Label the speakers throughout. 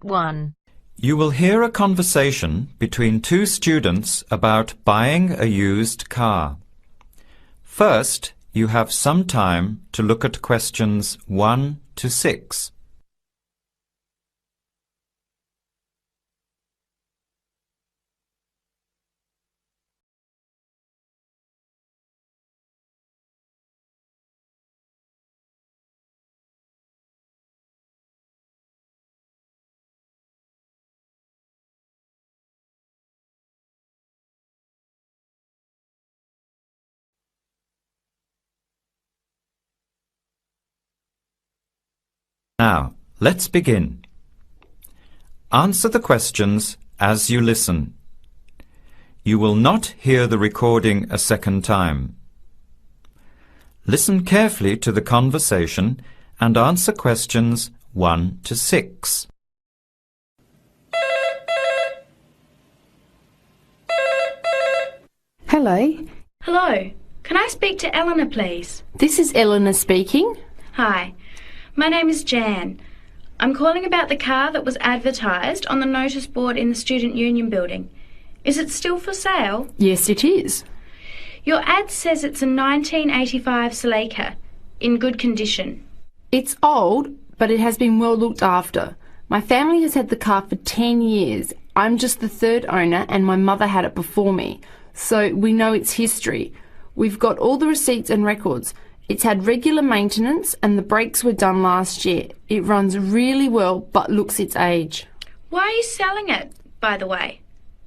Speaker 1: 1.
Speaker 2: You will hear a conversation between two students about buying a used car. First, you have some time to look at questions 1 to 6. Now, let's begin. Answer the questions as you listen. You will not hear the recording a second time. Listen carefully to the conversation and answer questions 1 to 6.
Speaker 3: Hello.
Speaker 4: Hello. Can I speak to Eleanor, please?
Speaker 3: This is Eleanor speaking.
Speaker 4: Hi. My name is Jan. I'm calling about the car that was advertised on the notice board in the Student Union building. Is it still for sale?
Speaker 3: Yes, it is.
Speaker 4: Your ad says it's a 1985 Celica, in good condition.
Speaker 3: It's old, but it has been well looked after. My family has had the car for 10 years. I'm just the third owner and my mother had it before me, so we know its history. We've got all the receipts and records. It's had regular maintenance and the brakes were done last year. It runs really well but looks its age.
Speaker 4: Why are you selling it, by the way?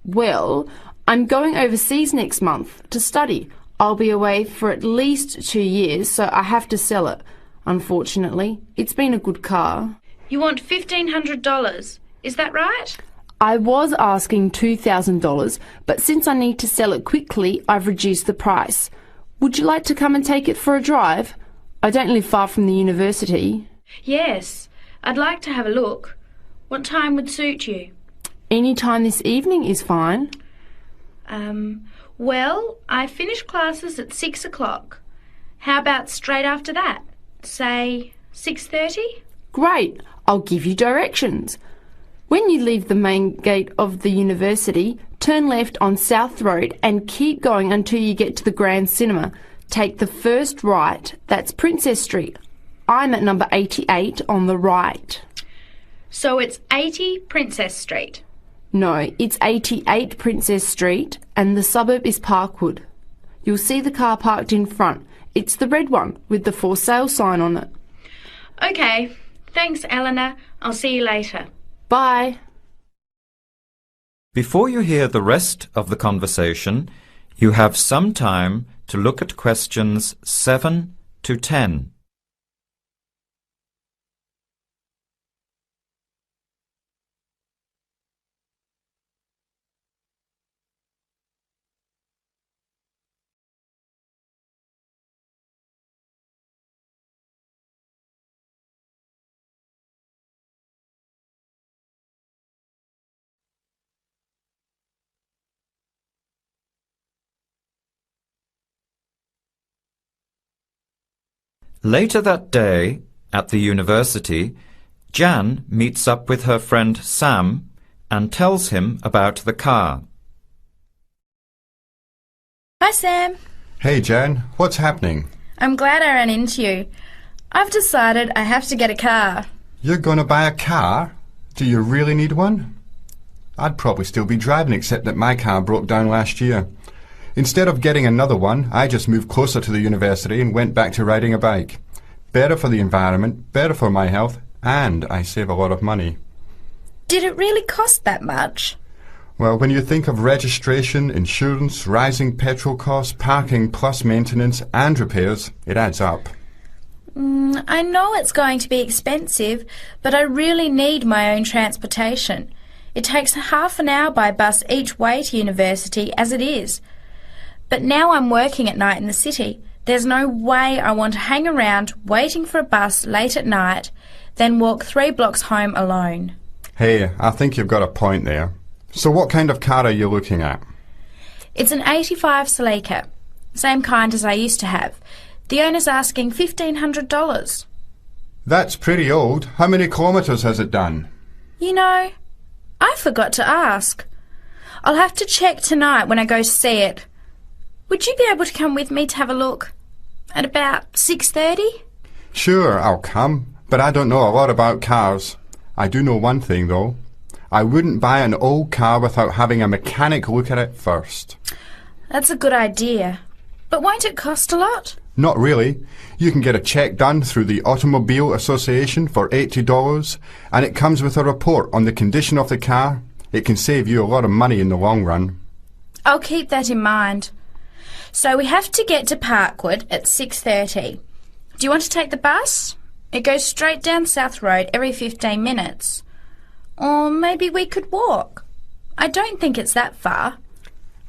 Speaker 3: Well, I'm going overseas next month to study. I'll be away for at least 2 years, so I have to sell it. Unfortunately, it's been a good car.
Speaker 4: You want $1,500, is that right?
Speaker 3: I was asking $2,000, but since I need to sell it quickly, I've reduced the price. Would you like to come and take it for a drive? I don't live far from the university.
Speaker 4: Yes, I'd like to have a look. What time would suit you?
Speaker 3: Any time this evening is fine.
Speaker 4: Well, I finish classes at 6 o'clock. How about straight after that? Say 6:30?
Speaker 3: Great, I'll give you directions. When you leave the main gate of the university, turn left on South Road and keep going until you get to the Grand Cinema. Take the first right, that's Princess Street. I'm at number 88 on the right.
Speaker 4: So it's 80 Princess Street?
Speaker 3: No, it's 88 Princess Street and the suburb is Parkwood. You'll see the car parked in front. It's the red one with the for sale sign on it.
Speaker 4: OK, thanks Eleanor. I'll see you later.
Speaker 3: Bye.
Speaker 2: Before you hear the rest of the conversation, you have some time to look at questions 7 to 10. Later that day, at the university, Jan meets up with her friend Sam and tells him about the car.
Speaker 5: Hi, Sam.
Speaker 6: Hey, Jan. What's happening?
Speaker 5: I'm glad I ran into you. I've decided I have to get a car.
Speaker 6: You're going to buy a car? Do you really need one? I'd probably still be driving, except that my car broke down last year. Instead of getting another one, I just moved closer to the university and went back to riding a bike. Better for the environment, better for my health, and I save a lot of money.
Speaker 5: Did it really cost that much?
Speaker 6: Well, when you think of registration, insurance, rising petrol costs, parking plus maintenance and repairs, it adds up.
Speaker 5: I know it's going to be expensive, but I really need my own transportation. It takes half an hour by bus each way to university as it is. But now I'm working at night in the city. There's no way I want to hang around waiting for a bus late at night, then walk 3 blocks home alone.
Speaker 6: Hey, I think you've got a point there. So what kind of car are you looking at?
Speaker 5: It's an 85 Celica, same kind as I used to have. The owner's asking $1,500.
Speaker 6: That's pretty old. How many kilometres has it done?
Speaker 5: You know, I forgot to ask. I'll have to check tonight when I go see it. Would you be able to come with me to have a look? At about 6:30?
Speaker 6: Sure, I'll come, but I don't know a lot about cars. I do know one thing, though. I wouldn't buy an old car without having a mechanic look at it first.
Speaker 5: That's a good idea. But won't it cost a lot?
Speaker 6: Not really. You can get a check done through the Automobile Association for $80, and it comes with a report on the condition of the car. It can save you a lot of money in the long run.
Speaker 5: I'll keep that in mind. So we have to get to Parkwood at 6:30. Do you want to take the bus? It goes straight down South Road every 15 minutes. Or maybe we could walk. I don't think it's that far.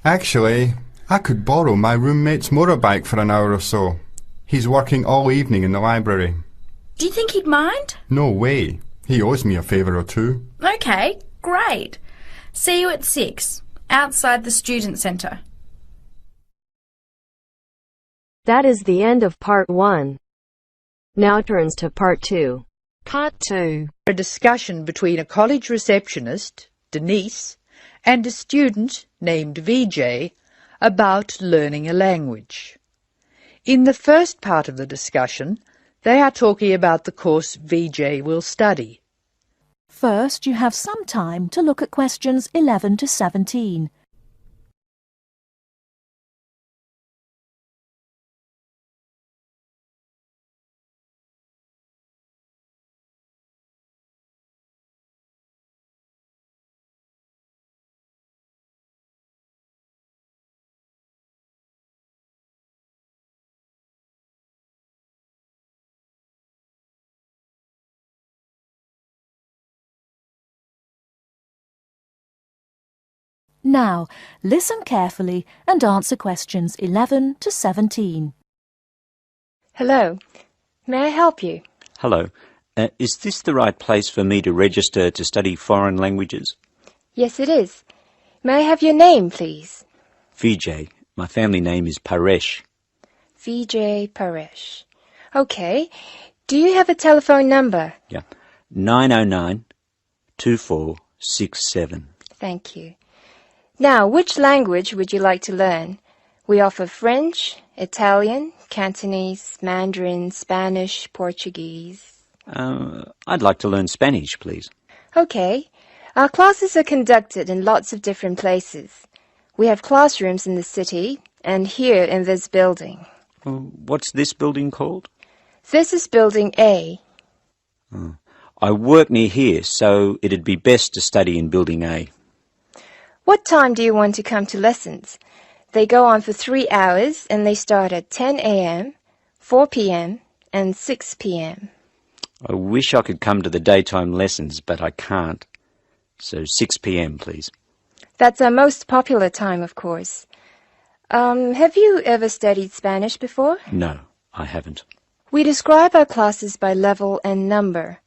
Speaker 6: Actually, I could borrow my roommate's motorbike for an hour or so. He's working all evening in the library.
Speaker 5: Do you think he'd mind?
Speaker 6: No way. He owes me a favour or two.
Speaker 5: Okay, great. See you at 6, outside the student centre.
Speaker 1: That is the end of part 1. Now turns to part 2.
Speaker 7: Part 2. A discussion between a college receptionist, Denise, and a student named VJ about learning a language. In the first part of the discussion, they are talking about the course VJ will study.
Speaker 8: First, you have some time to look at questions 11 to 17. Now, listen carefully and answer questions 11 to 17.
Speaker 9: Hello. May I help you?
Speaker 10: Hello. Is this the right place for me to register to study foreign languages?
Speaker 9: Yes, it is. May I have your name, please?
Speaker 10: VJ. My family name is Paresh.
Speaker 9: VJ Paresh. Okay. Do you have a telephone number?
Speaker 10: Yeah. 909-2467.
Speaker 9: Thank you. Now, which language would you like to learn? We offer French, Italian, Cantonese, Mandarin, Spanish, Portuguese.
Speaker 10: I'd like to learn Spanish, please.
Speaker 9: Okay. Our classes are conducted in lots of different places. We have classrooms in the city and here in this building.
Speaker 10: What's this building called?
Speaker 9: This is Building A.
Speaker 10: I work near here, so it'd be best to study in Building A.
Speaker 9: What time do you want to come to lessons? They go on for 3 hours and they start at 10 a.m., 4 p.m. and 6 p.m.
Speaker 10: I wish I could come to the daytime lessons, but I can't. So 6 p.m, please.
Speaker 9: That's our most popular time, of course. Have you ever studied Spanish before?
Speaker 10: No, I haven't.
Speaker 9: We describe our classes by level and number.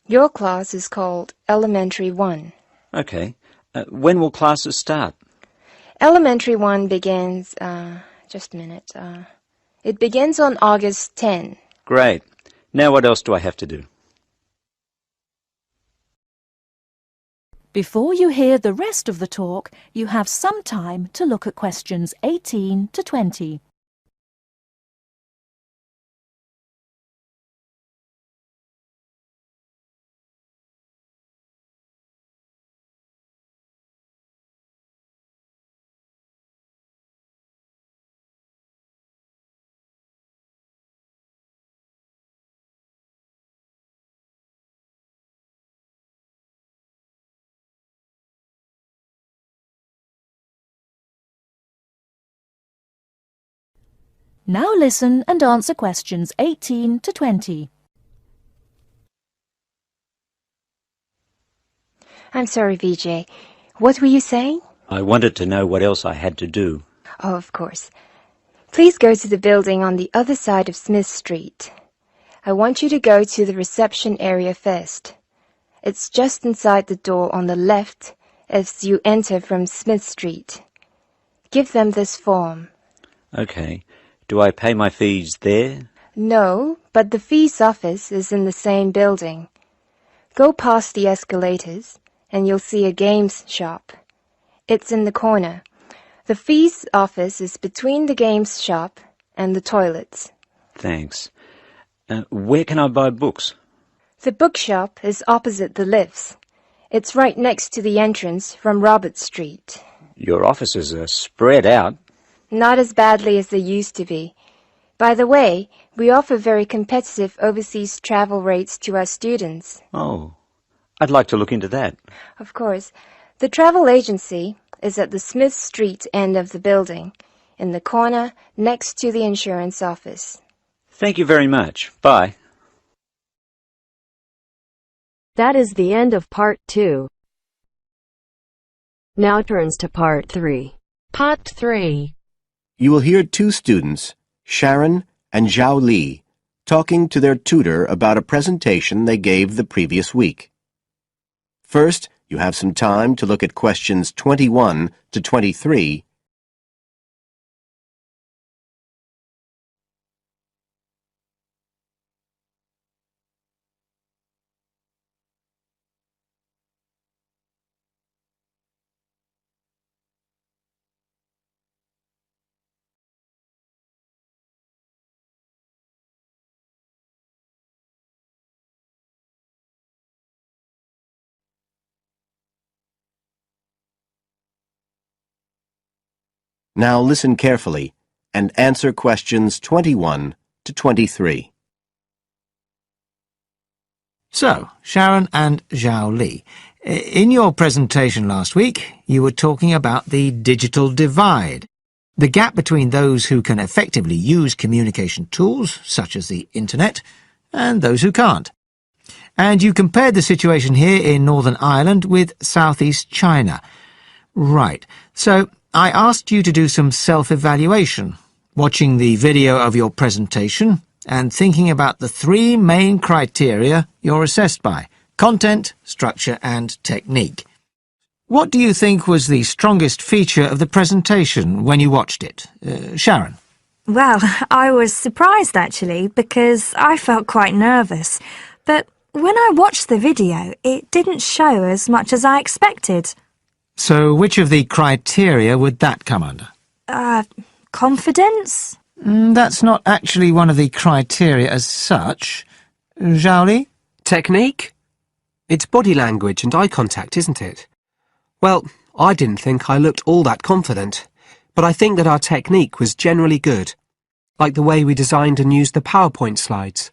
Speaker 9: Your class is called Elementary 1.
Speaker 10: Okay. When will classes start?
Speaker 9: Elementary 1 begins, just a minute, it begins on August 10.
Speaker 10: Great. Now what else do I have to do?
Speaker 8: Before you hear the rest of the talk, you have some time to look at questions 18 to 20. Now listen and answer questions 18 to 20.
Speaker 9: I'm sorry, VJ. What were you saying?
Speaker 10: I wanted to know what else I had to do.
Speaker 9: Oh, of course. Please go to the building on the other side of Smith Street. I want you to go to the reception area first. It's just inside the door on the left as you enter from Smith Street. Give them this form.
Speaker 10: Okay. Do I pay my fees there?
Speaker 9: No, but the fees office is in the same building. Go past the escalators, and you'll see a games shop. It's in the corner. The fees office is between the games shop and the toilets.
Speaker 10: Thanks. Where can I buy books?
Speaker 9: The bookshop is opposite the lifts. It's right next to the entrance from Robert Street.
Speaker 10: Your offices are spread out.
Speaker 9: Not as badly as they used to be. By the way, we offer very competitive overseas travel rates to our students.
Speaker 10: Oh, I'd like to look into that.
Speaker 9: Of course. The travel agency is at the Smith Street end of the building, in the corner next to the insurance office.
Speaker 10: Thank you very much. Bye.
Speaker 1: That is the end of Part 2. Now turns to Part 3.
Speaker 8: Part 3.
Speaker 11: You will hear two students, Sharon and Zhao Li, talking to their tutor about a presentation they gave the previous week. First, you have some time to look at questions 21 to 23. Now listen carefully and answer questions 21 to 23.
Speaker 12: So, Sharon and Zhao Li, in your presentation last week, you were talking about the digital divide, the gap between those who can effectively use communication tools, such as the internet, and those who can't. And you compared the situation here in Northern Ireland with Southeast China. Right. So, I asked you to do some self-evaluation, watching the video of your presentation and thinking about the three main criteria you're assessed by: content, structure and technique. What do you think was the strongest feature of the presentation when you watched it? Sharon?
Speaker 13: Well, I was surprised actually, because I felt quite nervous. But when I watched the video, it didn't show as much as I expected.
Speaker 12: So which of the criteria would that come under?
Speaker 13: Confidence?
Speaker 12: That's not actually one of the criteria as such. Zhao Li?
Speaker 14: Technique? It's body language and eye contact, isn't it? Well, I didn't think I looked all that confident, but I think that our technique was generally good, like the way we designed and used the PowerPoint slides.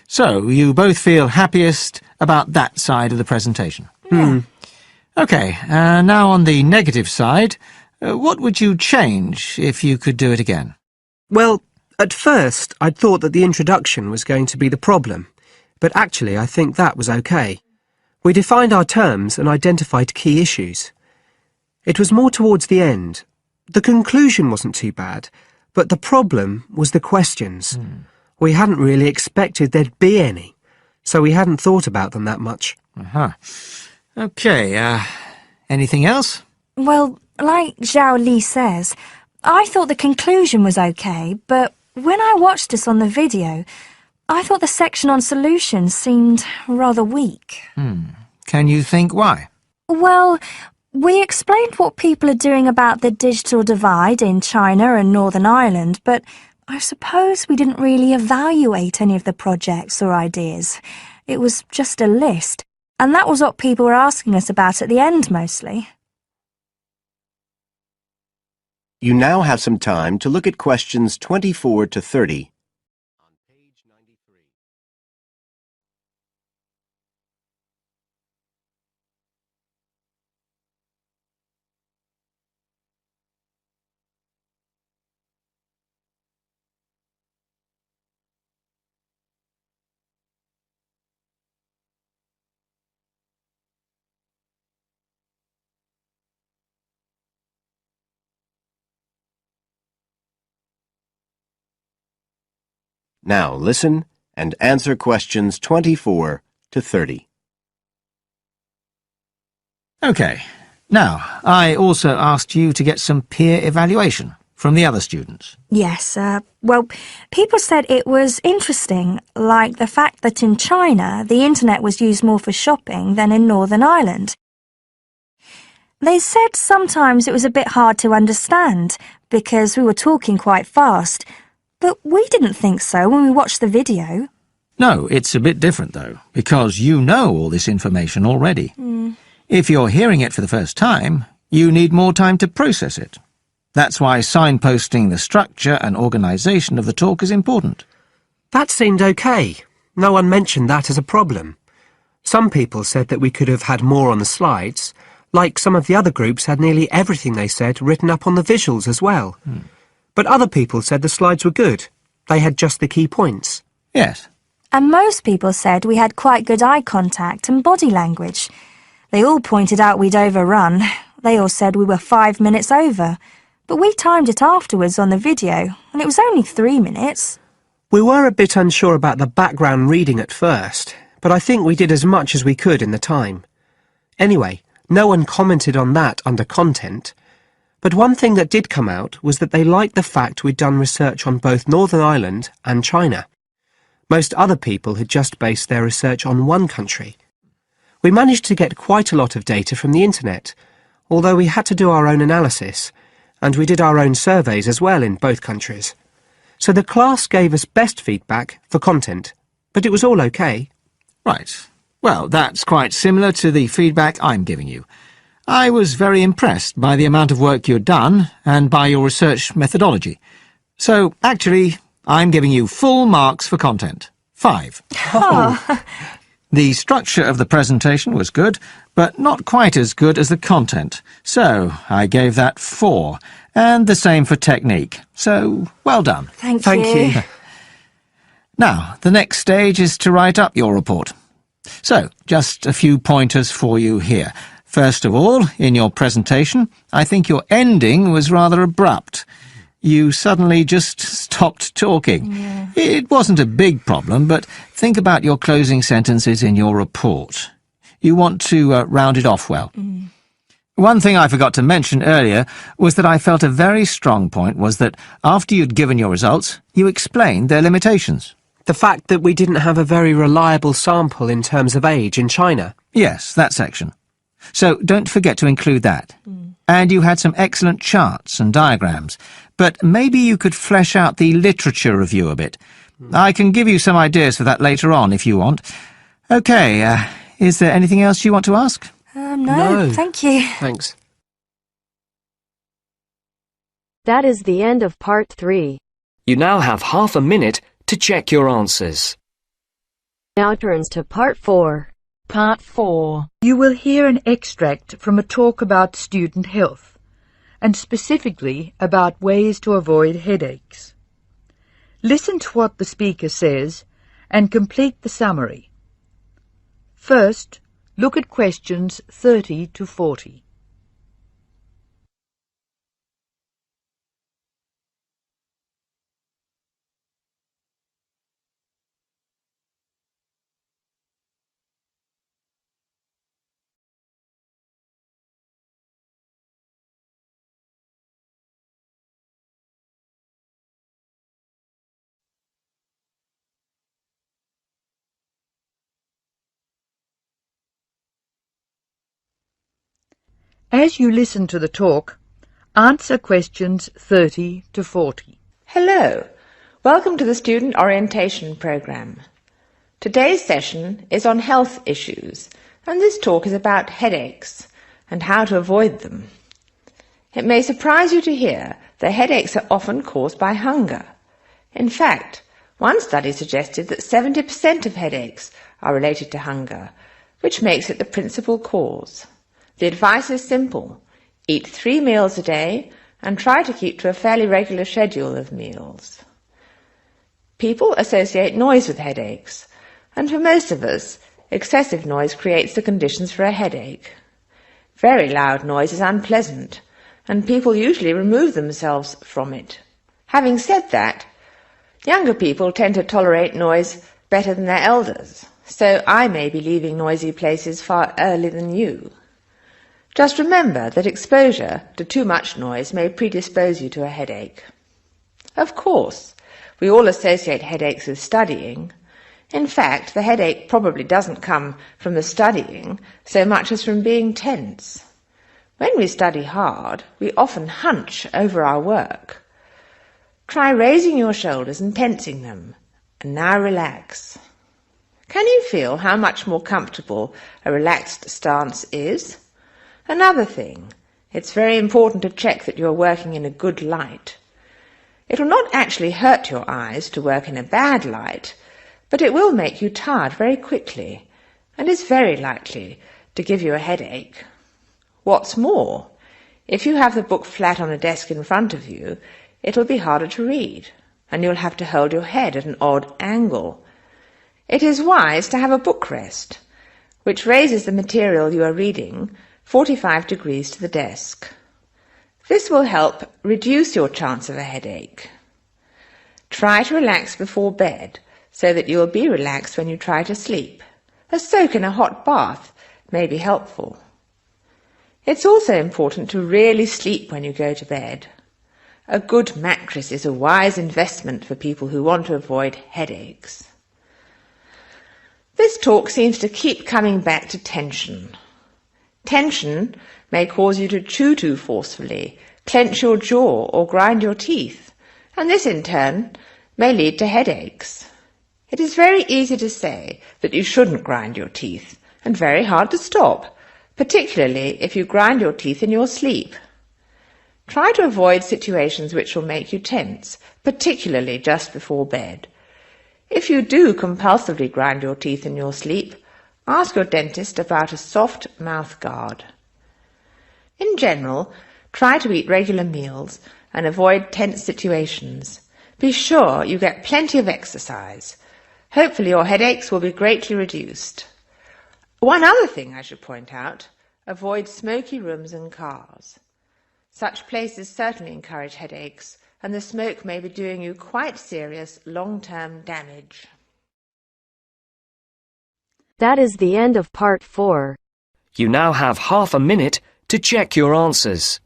Speaker 12: So, you both feel happiest about that side of the presentation?
Speaker 13: Yeah.
Speaker 12: OK, now on the negative side, what would you change if you could do it again?
Speaker 14: Well, at first I'd thought that the introduction was going to be the problem, but actually I think that was OK. We defined our terms and identified key issues. It was more towards the end. The conclusion wasn't too bad, but the problem was the questions. We hadn't really expected there'd be any, so we hadn't thought about them that much.
Speaker 12: OK, anything else?
Speaker 13: Well, like Zhao Li says, I thought the conclusion was okay, but when I watched this on the video, I thought the section on solutions seemed rather weak.
Speaker 12: Can you think why?
Speaker 13: Well, we explained what people are doing about the digital divide in China and Northern Ireland, but I suppose we didn't really evaluate any of the projects or ideas. It was just a list, and that was what people were asking us about at the end mostly.
Speaker 11: You now have some time to look at questions 24 to 30. On page 93. Now listen and answer questions 24 to 30.
Speaker 12: OK. Now, I also asked you to get some peer evaluation from the other students?
Speaker 13: Yes, well, people said it was interesting, like the fact that in China the internet was used more for shopping than in Northern Ireland. They said sometimes it was a bit hard to understand because we were talking quite fast, but we didn't think so when we watched the video.
Speaker 12: No, it's a bit different though, because you know all this information already. If you're hearing it for the first time, you need more time to process it. That's why signposting the structure and organisation of the talk is important.
Speaker 14: That seemed okay. No one mentioned that as a problem. Some people said that we could have had more on the slides, like some of the other groups had nearly everything they said written up on the visuals as well. But other people said the slides were good. They had just the key points.
Speaker 12: Yes.
Speaker 13: And most people said we had quite good eye contact and body language. They all pointed out we'd overrun. They all said we were 5 minutes over. But we timed it afterwards on the video, and it was only 3 minutes.
Speaker 14: We were a bit unsure about the background reading at first, but I think we did as much as we could in the time. Anyway, no one commented on that under content. But one thing that did come out was that they liked the fact we'd done research on both Northern Ireland and China. Most other people had just based their research on one country. We managed to get quite a lot of data from the internet, although we had to do our own analysis, and we did our own surveys as well in both countries. So the class gave us best feedback for content, but it was all okay.
Speaker 12: Right. Well, that's quite similar to the feedback I'm giving you. I was very impressed by the amount of work you'd done and by your research methodology. So, actually, I'm giving you full marks for content. 5. The structure of the presentation was good, but not quite as good as the content. So, I gave that 4. And the same for technique. So, well done.
Speaker 13: Thank
Speaker 14: you.
Speaker 12: Now, the next stage is to write up your report. So, just a few pointers for you here. First of all, in your presentation, I think your ending was rather abrupt. You suddenly just stopped talking.
Speaker 13: Yeah.
Speaker 12: It wasn't a big problem, but think about your closing sentences in your report. You want to round it off well. One thing I forgot to mention earlier was that I felt a very strong point was that after you'd given your results, you explained their limitations.
Speaker 14: The fact that we didn't have a very reliable sample in terms of age in China.
Speaker 12: Yes, that section. So don't forget to include that. And you had some excellent charts and diagrams, but maybe you could flesh out the literature review a bit. I can give you some ideas for that later on if you want. OK, is there anything else you want to ask?
Speaker 13: No, thank you.
Speaker 14: Thanks.
Speaker 1: That is the end of part 3.
Speaker 15: You now have half a minute to check your answers.
Speaker 1: Now turns to part 4.
Speaker 7: Part 4. You will hear an extract from a talk about student health, and specifically about ways to avoid headaches. Listen to what the speaker says and complete the summary. First, look at questions 30 to 40. As you listen to the talk, answer questions 30 to 40.
Speaker 16: Hello, welcome to the Student Orientation Programme. Today's session is on health issues, and this talk is about headaches and how to avoid them. It may surprise you to hear that headaches are often caused by hunger. In fact, one study suggested that 70% of headaches are related to hunger, which makes it the principal cause. The advice is simple. Eat 3 meals a day and try to keep to a fairly regular schedule of meals. People associate noise with headaches, and for most of us, excessive noise creates the conditions for a headache. Very loud noise is unpleasant, and people usually remove themselves from it. Having said that, younger people tend to tolerate noise better than their elders, so I may be leaving noisy places far earlier than you. Just remember that exposure to too much noise may predispose you to a headache. Of course, we all associate headaches with studying. In fact, the headache probably doesn't come from the studying so much as from being tense. When we study hard, we often hunch over our work. Try raising your shoulders and tensing them, and now relax. Can you feel how much more comfortable a relaxed stance is? Another thing, it's very important to check that you're working in a good light. It will not actually hurt your eyes to work in a bad light, but it will make you tired very quickly, and is very likely to give you a headache. What's more, if you have the book flat on a desk in front of you, it'll be harder to read, and you'll have to hold your head at an odd angle. It is wise to have a book rest, which raises the material you are reading 45 degrees to the desk. This will help reduce your chance of a headache. Try to relax before bed so that you will be relaxed when you try to sleep. A soak in a hot bath may be helpful. It's also important to really sleep when you go to bed. A good mattress is a wise investment for people who want to avoid headaches. This talk seems to keep coming back to tension. Tension may cause you to chew too forcefully, clench your jaw or grind your teeth, and this in turn may lead to headaches. It is very easy to say that you shouldn't grind your teeth, and very hard to stop, particularly if you grind your teeth in your sleep. Try to avoid situations which will make you tense, particularly just before bed. If you do compulsively grind your teeth in your sleep, ask your dentist about a soft mouth guard. In general, try to eat regular meals and avoid tense situations. Be sure you get plenty of exercise. Hopefully your headaches will be greatly reduced. One other thing I should point out, avoid smoky rooms and cars. Such places certainly encourage headaches, and the smoke may be doing you quite serious long-term damage.
Speaker 1: That is the end of part 4.
Speaker 15: You now have half a minute to check your answers.